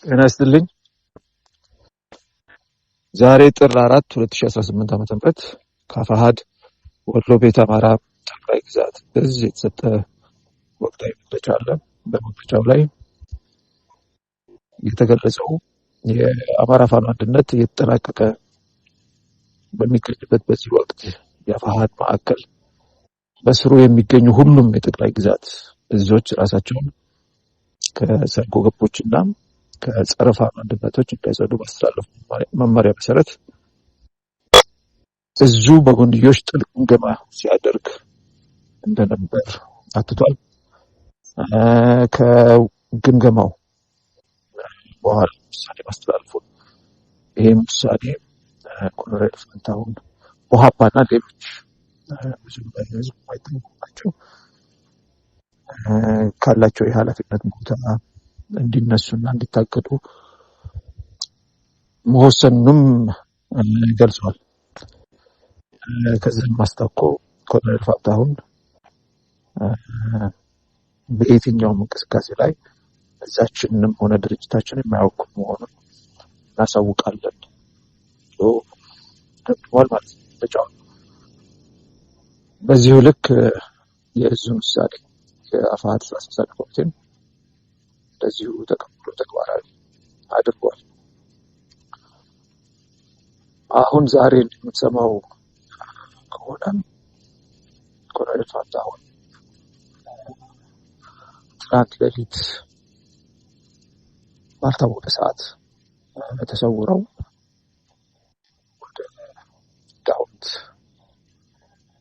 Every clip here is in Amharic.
ጤና ይስጥልኝ። ዛሬ ጥር 4 2018 ዓ.ም ከአፋሕድ ወሎ ቤተ አማራ ጠቅላይ ግዛት እዝ የተሰጠ ወቅታዊ መግለጫ አለ። በመግለጫው ላይ የተገለጸው የአማራ ፋኖ አንድነት እየተጠናቀቀ በሚገኝበት በዚህ ወቅት የአፋሕድ ማዕከል በስሩ የሚገኙ ሁሉም የጠቅላይ ግዛት እዞች ራሳቸውን ከሰርጎ ገቦችና ከጸረ ፋኖ አንድነቶች እንዳይጸዱ ባስተላለፉ መመሪያ መሰረት እዙ በጎንዮሽ ጥልቅ ግምገማ ሲያደርግ እንደነበር አትቷል። ከግምገማው በኋላ ውሳኔ ማስተላለፉ ይህም ውሳኔ ኮሎኔል ፋንታሁን ኦሃፓና ሌሎች ብዙ ህዝብ ማይጠቅሟቸው ካላቸው የኃላፊነት ቦታ እንዲነሱና እንዲታገዱ መወሰኑንም ገልጿል። ከዚህም ማስታኮ ኮሎኔል ፋንታሁን በየትኛውም እንቅስቃሴ ላይ እዛችንንም ሆነ ድርጅታችን የማያውቁ መሆኑን እናሳውቃለን ደምድሟል ማለት ነው። በዚሁ ልክ የእዙን ውሳኔ የአፋሕድ ስራ አስፈጻሚ ኮሚቴም እንደዚሁ ተቀብሎ ተግባራዊ አድርጓል። አሁን ዛሬ እንደምትሰማው ከሆነ ኮሎኔል ፋንታሁን ትናንት ሌሊት ባልታወቀ ሰዓት ተሰውረው ወደ ዳውንት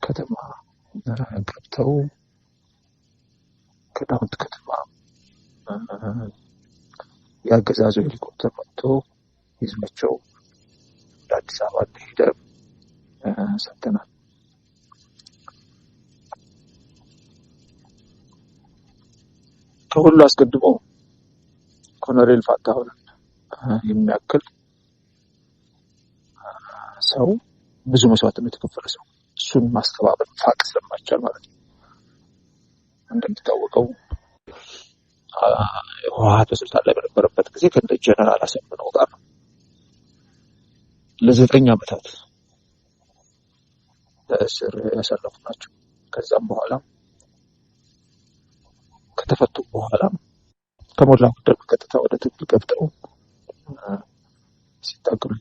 ከተማ ገብተው ከዳውንት ከተማ የአገዛዙ ሄሊኮፕተር መጥቶ ይዟቸው ወደ አዲስ አበባ እንደሄደ ሰምተናል። ከሁሉ አስቀድሞ ኮሎኔል ፋንታሁንን የሚያክል ሰው ብዙ መስዋዕትነት የተከፈለ ሰው እሱን ማስተባበር ፋቅ ስለማይቻል ማለት ነው። እንደሚታወቀው ህወሓት በስልጣን ላይ በነበረበት ጊዜ ከእንደ ጀነራል አሳምነው ጋር ለ9 ዓመታት በእስር ያሳለፉ ናቸው። ከዛም በኋላ ከተፈቱ በኋላ ከሞላ ጎደል በቀጥታ ወደ ትግል ገብተው ሲታገሉ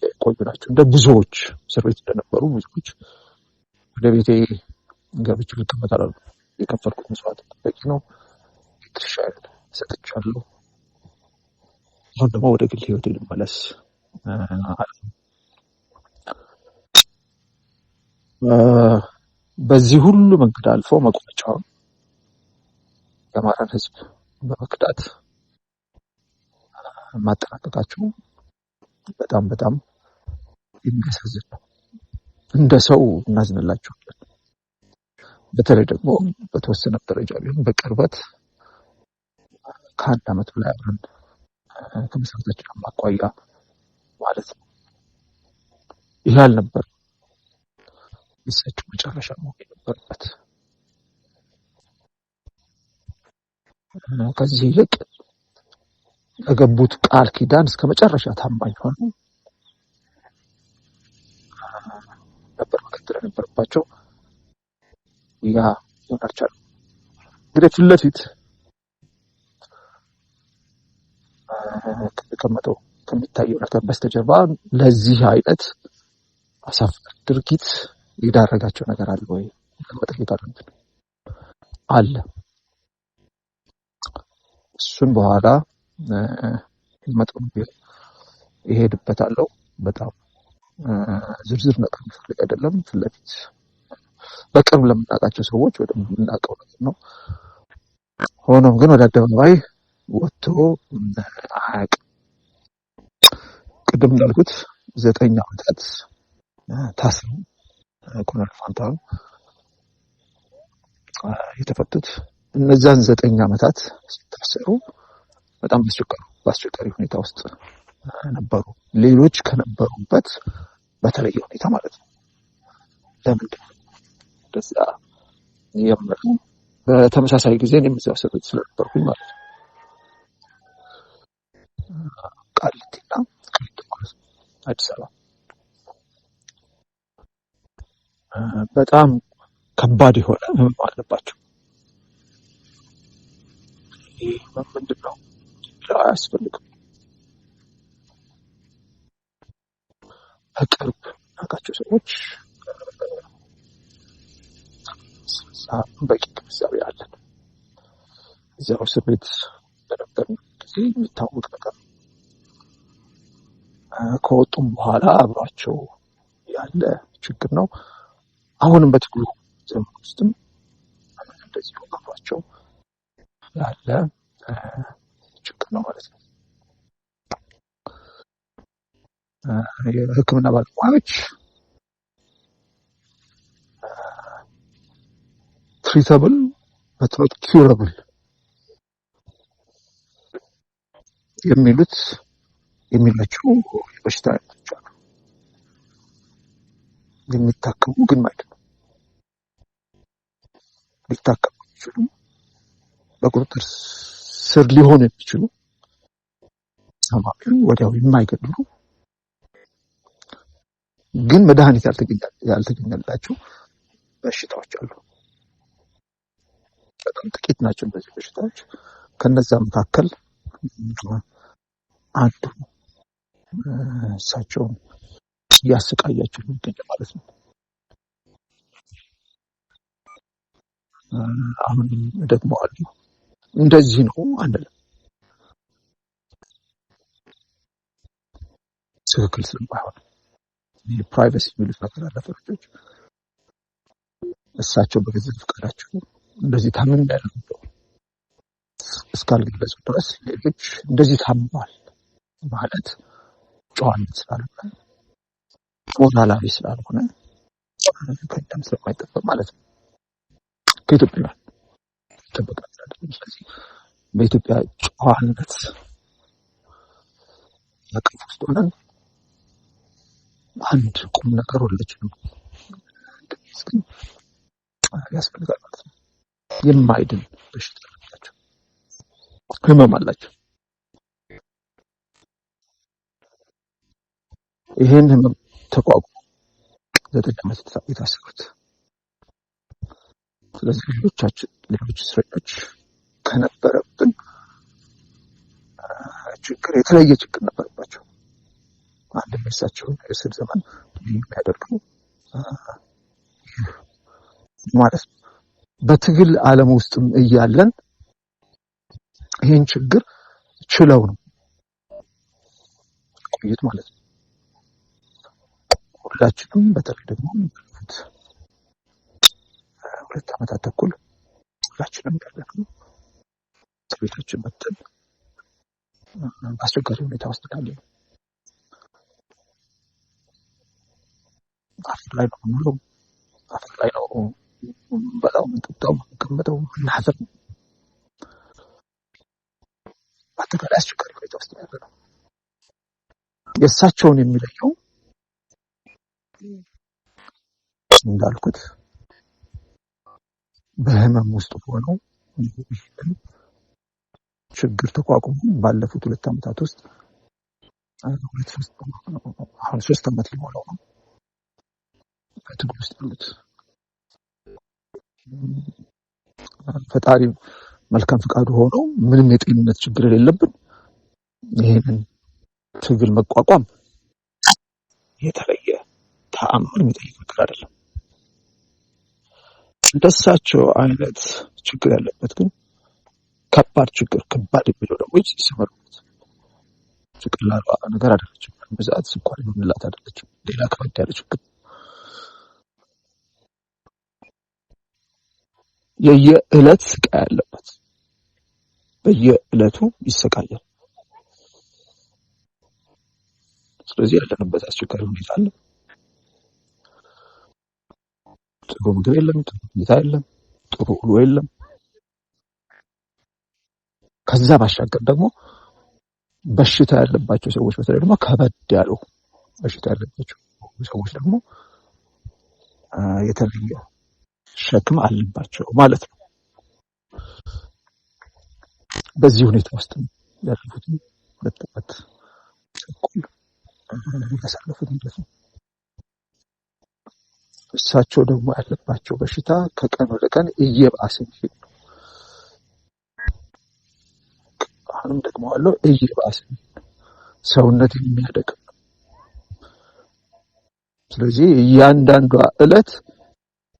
የቆዩ ናቸው። እንደ ብዙዎች እስር ቤት እንደነበሩ ብዙዎች ወደ ቤቴ ገብቼ ልቀመጥ አላሉ። የከፈልኩት መስዋዕት በቂ ነው፣ ድርሻዬን ሰጥቻለሁ፣ አሁን ደግሞ ወደ ግል ህይወቴ ልመለስ አለ። በዚህ ሁሉ መንገድ አልፎ መቋጫውን የአማራን ህዝብ በመክዳት ማጠናቀቃቸው በጣም በጣም የሚያሳዝን ነው። እንደ ሰው እናዝንላቸዋለን። በተለይ ደግሞ በተወሰነ ደረጃ ቢሆን በቅርበት ከ1 ዓመት በላይ አብረን ከመስራታችን አኳያ ማለት ነው። ይህ አልነበር የእሳቸው መጨረሻ መሆን የነበረበት። ከዚህ ይልቅ ለገቡት ቃል ኪዳን እስከ መጨረሻ ታማኝ ሆኑ ነበር መከተል የነበረባቸው። ያ ሆን አልቻለም። እንግዲህ ፊት ለፊት ከሚቀመጠው ከሚታየው ነገር በስተጀርባ ለዚህ አይነት አሳፋሪ ድርጊት የዳረጋቸው ነገር አለ ወይ መጠየቅ አለብን። አለ። እሱን በኋላ መጠኑ ይሄድበታለሁ። በጣም ዝርዝር ነገር ፈልግ አይደለም። ፊት ለፊት በቅርብ ለምናውቃቸው ሰዎች ወደ የምናውቀው ነገር ነው። ሆኖም ግን ወደ አደባባይ ወጥቶ አያውቅም። ቅድም እንዳልኩት 9 ዓመታት ታስረው ኮሎኔል ፋንታሁን የተፈቱት እነዛን 9 ዓመታት ሲታሰሩ በጣም በአስቸጋሪ ሁኔታ ውስጥ ነበሩ። ሌሎች ከነበሩበት በተለየ ሁኔታ ማለት ነው። ለምንድን ነው እንደዛ የምለው? በተመሳሳይ ጊዜ እኔም እዚያው እስር ቤት ስለነበርኩኝ ማለት ነው። ቃሊቲና ቅሊንጦ ማለት ነው አዲስ አበባ። በጣም ከባድ የሆነ ህመም አለባቸው። ይህ ህመም ምንድን ነው ለው አያስፈልግም። በቅርብ ናቃቸው ሰዎች በቂ ግንዛቤ አለን። እዚያው እስር ቤት በነበሩ ጊዜ የሚታወቅ ነገር ነው። ከወጡም በኋላ አብሯቸው ያለ ችግር ነው። አሁንም በትግሉ ዘመን ውስጥም እንደዚሁ አብሯቸው ያለ ችግር ነው ማለት ነው። የሕክምና ባለሙያዎች ትሪተብል በትኖት ኪውረብል የሚሏቸው የበሽታ አይነቶች አሉ። የሚታከሙ ግን ማለት ነው ሊታከሙ የሚችሉ በቁጥጥር ስር ሊሆኑ የሚችሉ ታማሚውን ወዲያው የማይገድሉ ግን መድኃኒት ያልተገኘላቸው በሽታዎች አሉ። በጣም ጥቂት ናቸው እነዚህ በሽታዎች። ከነዛ መካከል አንዱ እሳቸውን እያሰቃያቸው የሚገኝ ማለት ነው። አሁን እደግመዋለሁ፣ እንደዚህ ነው አንልም። ትክክል ስለማይሆን ፕራይቬሲ የሚሉት ነገር አለ ፈረንጆች። እሳቸው በገዛ ፈቃዳቸው እንደዚህ ታምም ያለው እስካልገለጹ ድረስ ሌሎች እንደዚህ ታምሟል ማለት ጨዋነት ስላልሆነ ሞራላዊ ስላልሆነ ከእኛም ስለማይጠበቅ ማለት ነው። ከኢትዮጵያ ይጠበቃል አይደለም። ስለዚህ በኢትዮጵያ ጨዋነት አቅፍ ውስጥ ሆነን አንድ ቁም ነገር ሁላችንም ግን ያስፈልጋል ማለት ነው። የማይድን በሽታ አላቸው፣ ህመም አላቸው። ይህን ህመም ተቋቁሞ 9 ዓመት የታሰሩት። ስለዚህ ሌሎች እስረኞች ከነበረብን ችግር የተለየ ችግር ነበረባቸው። አንድ የእሳቸውን የእስር ዘመን የሚያደርገው ማለት ነው። በትግል ዓለም ውስጥም እያለን ይህን ችግር ችለው ነው ቆይት ማለት ነው። ሁላችንም በተለይ ደግሞ 2 ዓመታት ተኩል ሁላችንም ያለነው ቤታችን መጥተን በአስቸጋሪ ሁኔታ ውስጥ ካለን አፈር ላይ ነው የምንውለው፣ አፈር ላይ ነው በጣም የምንጠጣው የምንቀመጠው እናዘር። በአጠቃላይ አስቸጋሪ ሁኔታ ውስጥ ያለ ነው። የእሳቸውን የሚለየው እንዳልኩት በህመም ውስጥ ሆነው ችግር ተቋቁሞ ባለፉት 2 ዓመታት ውስጥ አሁን 3 ዓመት ሊሞላው ነው በትግል ውስጥ ያሉት። ፈጣሪ መልካም ፈቃዱ ሆኖ ምንም የጤንነት ችግር የሌለብን ይሄንን ትግል መቋቋም የተለየ ተአምር የሚጠይቅ ነገር አይደለም። እንደሳቸው አይነት ችግር ያለበት ግን ከባድ የሚለው ደግሞ ይሰመሩበት ጭቅላቷ ነገር አይደለችም። ብዛት ስኳር የምንላት አይደለችም። ሌላ ከበድ ያለ ችግር የየዕለት ስቃይ ያለበት በየዕለቱ ይሰቃያል። ስለዚህ ያለንበት አስቸጋሪ ሁኔታ አለ። ጥሩ ምግብ የለም፣ ጥሩ ሁኔታ የለም፣ ጥሩ ውሎ የለም። ከዛ ባሻገር ደግሞ በሽታ ያለባቸው ሰዎች በተለይ ደግሞ ከበድ ያሉ በሽታ ያለባቸው ሰዎች ደግሞ የተለየ ሸክም አለባቸው ማለት ነው። በዚህ ሁኔታ ውስጥ ያለፉት 2 ዓመት ተኩል ያሳለፉት ሂደት ነው። እሳቸው ደግሞ ያለባቸው በሽታ ከቀን ወደ ቀን እየባሰ ነው። አሁንም ደግሞ አለው እየባሰ ሰውነት የሚያደቅ። ስለዚህ እያንዳንዷ ዕለት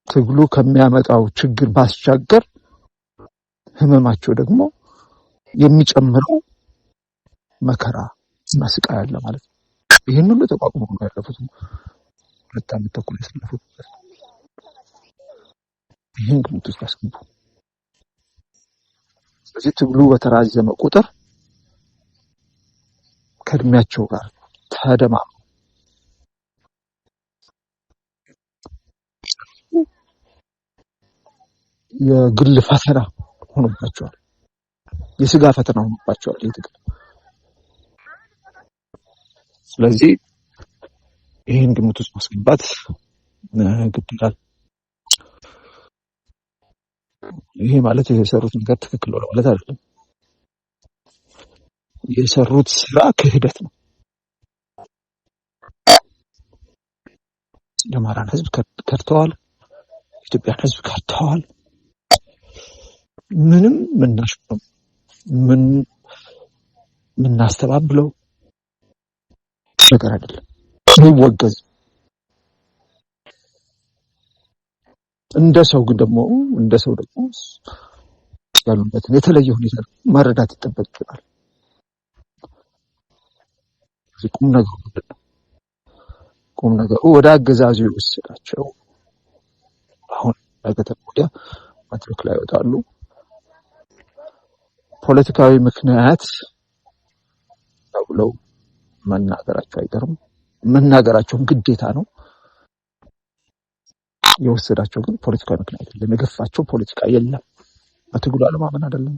ትግሉ ከሚያመጣው ችግር ባሻገር ህመማቸው ደግሞ የሚጨምረው መከራ እና ስቃይ አለ ማለት ነው። ይህን ሁሉ ተቋቁመው ነው ያለፉት 2 ዓመት ተኩል ያሳለፉት። ይህን ግምት ውስጥ አስገቡ። ስለዚህ ትግሉ በተራዘመ ቁጥር ከእድሜያቸው ጋር ተደማምሮ የግል ፈተና ሆኖባቸዋል። የስጋ ፈተና ሆኖባቸዋል ይህ ትግል። ስለዚህ ይህን ግምት ውስጥ ማስገባት ግድ ይላል። ይሄ ማለት የሰሩት ነገር ትክክል ነው ማለት አይደለም። የሰሩት ስራ ክህደት ነው። የአማራን ህዝብ ከድተዋል። ኢትዮጵያን ህዝብ ከድተዋል። ምንም ምናስተባብለው ነገር አይደለም። ይወገዝ። እንደ ሰው ደግሞ ያሉበትን የተለየ ሁኔታ መረዳት ይጠበቅብናል። ቁም ነገሩ ምንድን ነው? ቁም ነገሩ ወደ አገዛዙ የወሰዳቸው አሁን ነገተም ወዲያ መድረክ ላይ ይወጣሉ። ፖለቲካዊ ምክንያት ብለው መናገራቸው አይቀርም። መናገራቸውም ግዴታ ነው። የወሰዳቸው ግን ፖለቲካዊ ምክንያት የለም። የገፋቸው ፖለቲካ የለም። በትግሉ አለማመን አይደለም።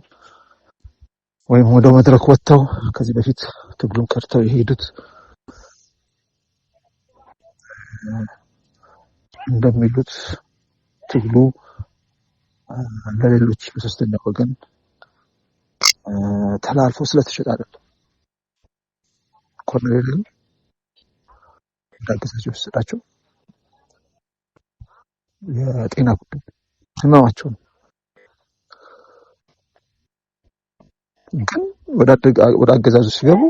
ወይም ወደ መድረክ ወጥተው ከዚህ በፊት ትግሉን ከድተው የሄዱት እንደሚሉት ትግሉ ለሌሎች በሶስተኛ ወገን ተላልፎ ስለተሸጠ አይደለም። ኮሎኔል እንዳገዛቸው ወሰዳቸው የጤና ጉዳይ ህመማቸው ነው። ግን ወደ አገዛዙ ሲገቡ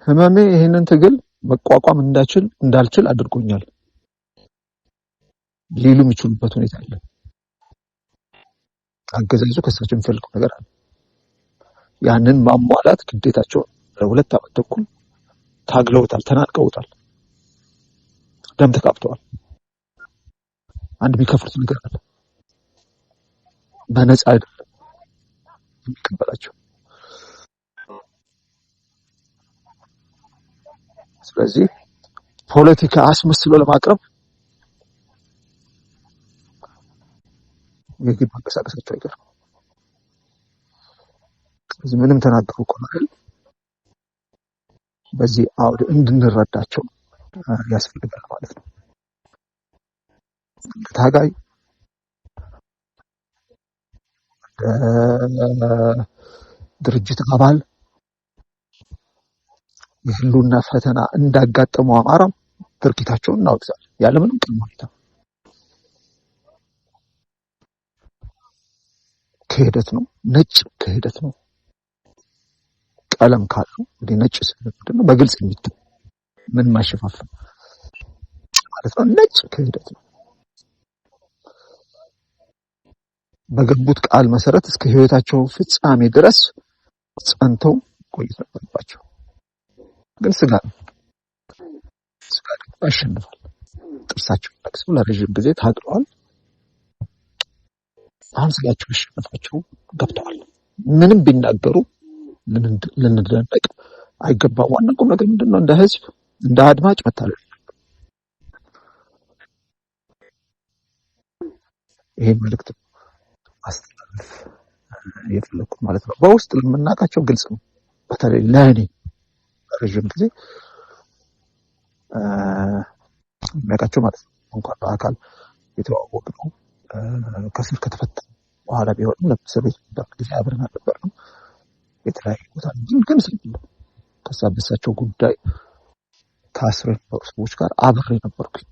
ህመሜ ይህንን ትግል መቋቋም እንዳልችል አድርጎኛል ሊሉ የሚችሉበት ሁኔታ አለ። አገዛዙ ከሳቸው የሚፈልገው ነገር አለ። ያንን ማሟላት ግዴታቸው ለ2 ዓመት ተኩል ታግለውታል፣ ተናጥቀውታል፣ ደም ተቃብተዋል። አንድ የሚከፍሉት ነገር አለ። በነፃ አይደለም የሚቀበላቸው። ስለዚህ ፖለቲካ አስመስሎ ለማቅረብ የግድ መንቀሳቀሳቸው አይቀርም። ስለዚህ ምንም ተናገሩ ኮሎኔል በዚህ አውድ እንድንረዳቸው ያስፈልጋል ማለት ነው። ታጋይ ድርጅት አባል የህልውና ፈተና እንዳጋጠመው አማራ ድርጊታቸውን እናወግዛለን ያለምንም ቅድመ ሁኔታ። ክህደት ነው፣ ነጭ ክህደት ነው። ቀለም ካለው እንግዲህ ነጭ ምንድን ነው? በግልጽ የሚታይ ምን ማሸፋፈን ማለት ነው። ነጭ ክህደት ነው። በገቡት ቃል መሰረት እስከ ህይወታቸው ፍጻሜ ድረስ ጸንተው ቆይት ነበረባቸው። ግን ስጋ ያሸንፋል። ጥርሳቸውን ነክሰው ለረዥም ጊዜ ታግለዋል። አሁን ስጋቸው ያሸነፋቸው ገብተዋል። ምንም ቢናገሩ ልንደነቅ አይገባም። ዋና ቁም ነገር ምንድነው? እንደ ህዝብ እንደ አድማጭ መታለል። ይሄን መልእክት ማስተላለፍ የፈለኩት ማለት ነው። በውስጥ ለምናውቃቸው ግልጽ ነው። በተለይ ለእኔ ረዥም ጊዜ የሚያውቃቸው ማለት ነው። እንኳን በአካል የተዋወቅ ነው ከስር ከተፈታ በኋላ ቢሆንም ለምሳሌ ጊዜ አብረን አልነበርንም። የተለያየ ቦታ ግን ከዛ በሳቸው ጉዳይ ታስረው የነበሩ ሰዎች ጋር አብሬ ነበርኩኝ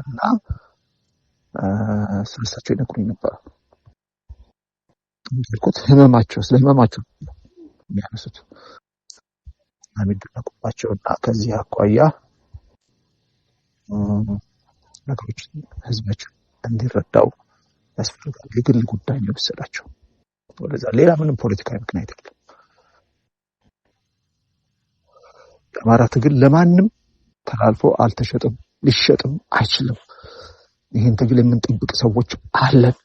እና ስለሳቸው ይነግሩኝ ነበር። እንዳልኩት ስለ ህመማቸው የሚያነሱት የሚደነቁባቸው እና ከዚህ አኳያ ነገሮች ህዝባችን እንዲረዳው ያስፈልጋል። የግል ጉዳይ ነው የወሰዳቸው ወደዛ፣ ሌላ ምንም ፖለቲካዊ ምክንያት የለም። የአማራ ትግል ለማንም ተላልፎ አልተሸጠም፣ ሊሸጥም አይችልም። ይህን ትግል የምንጠብቅ ሰዎች አለን።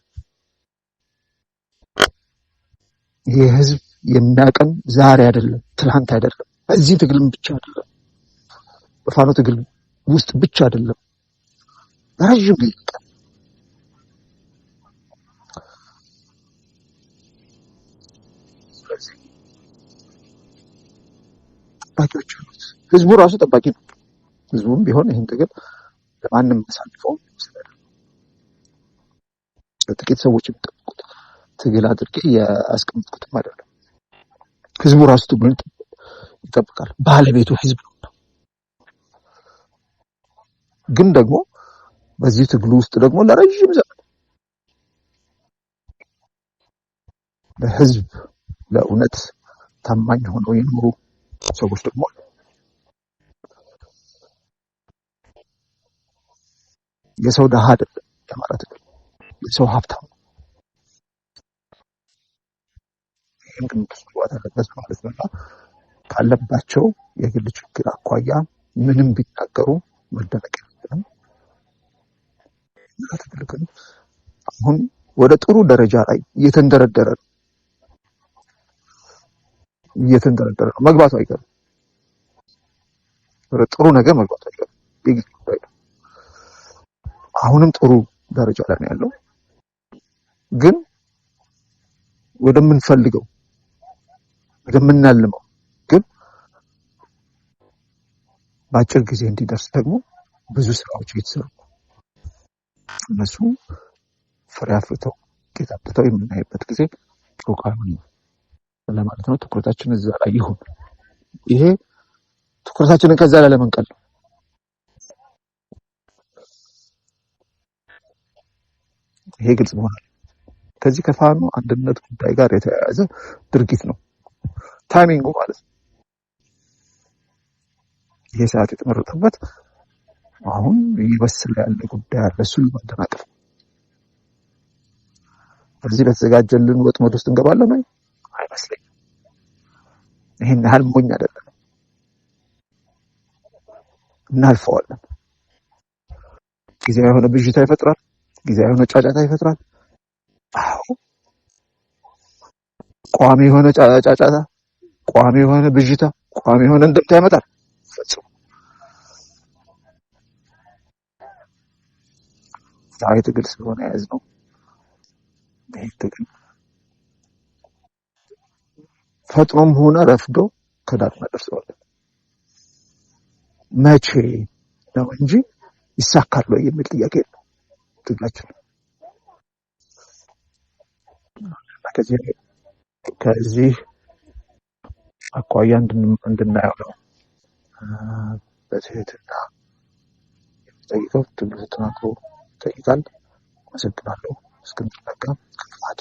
ይህ ህዝብ የሚያቀን ዛሬ አይደለም፣ ትላንት አይደለም። በዚህ ትግልም ብቻ አይደለም፣ በፋኖ ትግል ውስጥ ብቻ አይደለም፣ ረዥም ጊዜ ጠባቂዎች አሉት። ህዝቡ ራሱ ጠባቂ ነው። ህዝቡም ቢሆን ይህን ትግል ለማንም አሳልፎ ጥቂት ሰዎች የሚጠብቁት ትግል አድርጌ ያስቀምጥኩትም አይደለም። ህዝቡ ራሱ ትግሉን ይጠብቃል። ባለቤቱ ህዝብ ነው። ግን ደግሞ በዚህ ትግሉ ውስጥ ደግሞ ለረጅም ዘመን ለህዝብ ለእውነት ታማኝ ሆነው የኖሩ ሰዎች ደግሞ የሰው ደሃ አይደለም የአማራ ትግል፣ የሰው ሀብታም ነው። ይህም ግን መስዋዕት አለበት ማለት ነው። ካለባቸው የግል ችግር አኳያ ምንም ቢናገሩ መደነቅ የለብንም። ትግል ግን አሁን ወደ ጥሩ ደረጃ ላይ እየተንደረደረ ነው። መግባቱ አይቀርም። ወደ ጥሩ ነገር መግባቱ አይቀርም። አሁንም ጥሩ ደረጃ ላይ ነው ያለው። ግን ወደምንፈልገው ወደምናልመው ግን በአጭር ጊዜ እንዲደርስ ደግሞ ብዙ ስራዎች እየተሰሩ እነሱ ፍሬ አፍርተው ውጤት አምጥተው የምናይበት ጊዜ ሩቅ አይሆንም ለማለት ነው። ትኩረታችን እዛ ላይ ይሁን። ይሄ ትኩረታችንን ከዛ ላይ ለመንቀል ነው። ይሄ ግልጽ መሆናል። ከዚህ ከፋኖ አንድነት ጉዳይ ጋር የተያያዘ ድርጊት ነው ታይሚንጉ ማለት ነው። ይሄ ሰዓት የተመረጠበት አሁን እየበሰለ ያለ ጉዳይ አለ። እሱን ለማደናቀፍ በዚህ በተዘጋጀልን ወጥመድ ውስጥ እንገባለን ወይ? አይመስለኝም። ይሄን ያህል ሞኝ አይደለም፣ እናልፈዋለን። ጊዜያዊ የሆነ ብዥታ ይፈጥራል፣ ጊዜያዊ የሆነ ጫጫታ ይፈጥራል። አዎ ቋሚ የሆነ ጫጫታ፣ ቋሚ የሆነ ብዥታ፣ ቋሚ የሆነ እንድምታ ያመጣል። ፈጽሞ ዛሬ ትግል ስለሆነ የያዝነው ይህ ትግል ፈጥኖም ሆነ ረፍዶ ከዳር እናደርሰዋለን። መቼ ነው እንጂ ይሳካል ወይ የሚል ጥያቄ ነው ትግላችን። ከዚህ አኳያ እንድናየው ነው በትህትና የሚጠይቀው። ትግሉ ተጠናክሮ ይጠይቃል። አመሰግናለሁ። እስክንድር ነጋ ከክፋት